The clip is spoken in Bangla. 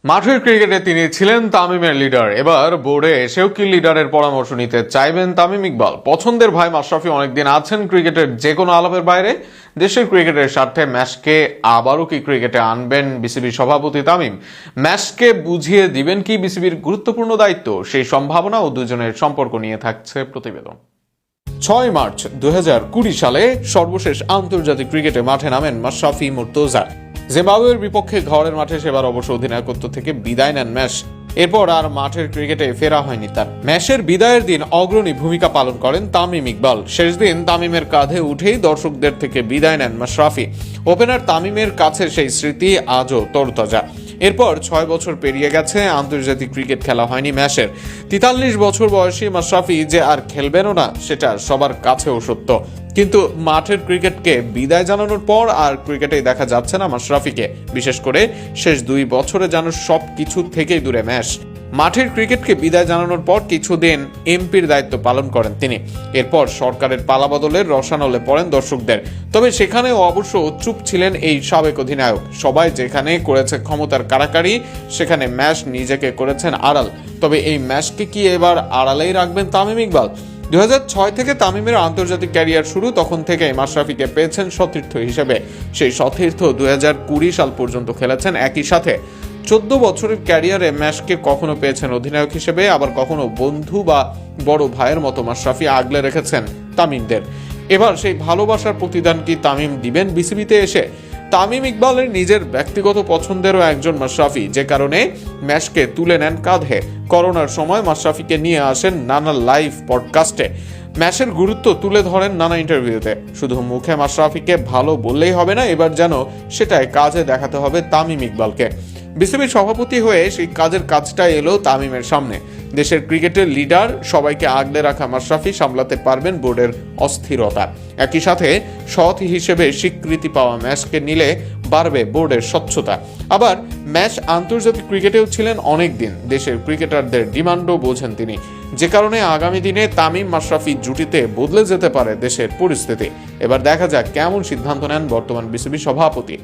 মাঠের ক্রিকেটে তিনি ছিলেন তামিমের লিডার। এবার বোর্ডে এসেও কি লিডারের পরামর্শ নিতে চাইবেন তামিম ইকবাল? পছন্দের ভাই মাশরাফি অনেকদিন আছেন ক্রিকেটের যে কোনো আলাপের বাইরে। দেশের ক্রিকেটের স্বার্থে ম্যাচকে আবারও কি ক্রিকেটে আনবেন বিসিবি সভাপতি তামিম? ম্যাচকে বুঝিয়ে দিবেন কি বিসিবির গুরুত্বপূর্ণ দায়িত্ব? সেই সম্ভাবনা ও দুজনের সম্পর্ক নিয়ে থাকছে প্রতিবেদন। 6 মার্চ 2020 সালে সর্বশেষ আন্তর্জাতিক ক্রিকেটে মাঠে নামেন মাশরাফি মুর্তজা। জিম্বাবুয়ের বিপক্ষে ঘরের মাঠে সেবার অবশ্য অধিনায়কত্ব থেকে বিদায় নেন ম্যাচ। এরপর আর মাঠের ক্রিকেটে ফেরা হয়নি তার। ম্যাচের বিদায়ের দিন অগ্রণী ভূমিকা পালন করেন তামিম ইকবাল। শেষ দিন তামিমের কাঁধে উঠেই দর্শকদের থেকে বিদায় নেন মাশরাফি। ওপেনার তামিমের কাছে সেই স্মৃতি আজও তরতাজা। এরপর 6 বছর পেরিয়ে গেছে, আন্তর্জাতিক ক্রিকেট খেলা হয়নি ম্যাচের। 43 বছর বয়সী মাশরাফি যে আর খেলবেনও না সেটা সবার কাছেও সত্য। কিন্তু মাঠের ক্রিকেটকে বিদায় জানানোর পর আর ক্রিকেটে দেখা যাচ্ছে না মাশরাফিকে। বিশেষ করে শেষ 2 বছরে যেন সব কিছু থেকেই দূরে ম্যাচ। মাঠের ক্রিকেটকে বিদায় জানানোর পর কিছুদিন এমপির দায়িত্ব পালন করেন তিনি। এরপর সরকারের পালাবদলের রসানলে পড়েন দর্শকদের। তবে সেখানেও অবশ্য চুপ ছিলেন এই সাবেক অধিনায়ক। সবাই যেখানে করেছে ক্ষমতার কাড়াকাড়ি, সেখানে ম্যাচ নিজেকে করেছেন আড়াল। তবে এই ম্যাচকে কি এবার আড়ালেই রাখবেন তামিম ইকবাল? 2006 থেকে তামিমের আন্তর্জাতিক ক্যারিয়ার শুরু। তখন থেকে মাশরাফিকে পেয়েছেন সতীর্থ হিসেবে। সেই সতীর্থ 2020 সাল পর্যন্ত খেলেছেন একই সাথে। 14 বছরের ক্যারিয়ারে ম্যাচকে কখনো পেয়েছেন অধিনায়ক হিসেবে, আবার কখনো বন্ধু বা বড় ভাইয়ের মতো মাশরাফি আগলে রেখেছেন তামিমদের। এবার সেই ভালোবাসার প্রতিদান কি তামিম দিবেন বিসিবিতে এসে? তামিম ইকবালের নিজের ব্যক্তিগত পছন্দেরও একজন মাশরাফি, যে কারণে ম্যাচকে তুলে নেন কাঁধে। করোনার সময় মাশরাফিকে নিয়ে আসেন নানা লাইভ পডকাস্টে। ম্যাচের গুরুত্ব তুলে ধরেন নানা ইন্টারভিউতে। শুধু মুখে মাশরাফিকে ভালো বললেই হবে না, এবার যেন সেটাই কাজে দেখাতে হবে তামিম ইকবালকে। বিসিবির সভাপতি হয়ে সেই কাজটা এলো তামিমের সামনে। দেশের ক্রিকেটের লিডার, সবাইকে আগলে রাখা মাশরাফি সামলাতে পারবেন বোর্ডের অস্থিরতা। একই সাথে সৎ হিসেবে স্বীকৃতি পাওয়া ম্যাচকে নিলে বাড়বে বোর্ডের স্বচ্ছতা। আবার ম্যাচ আন্তর্জাতিক ক্রিকেটেও ছিলেন অনেক দিন। দেশের ক্রিকেটারদের ডিমান্ডও বোঝেন তিনি, যে কারণে আগামী দিনে তামিম মাশরাফি জুটিতে বদলে যেতে পারে দেশের পরিস্থিতি। এবার দেখা যাক কেমন সিদ্ধান্ত নেন বর্তমান বিসিবি সভাপতি।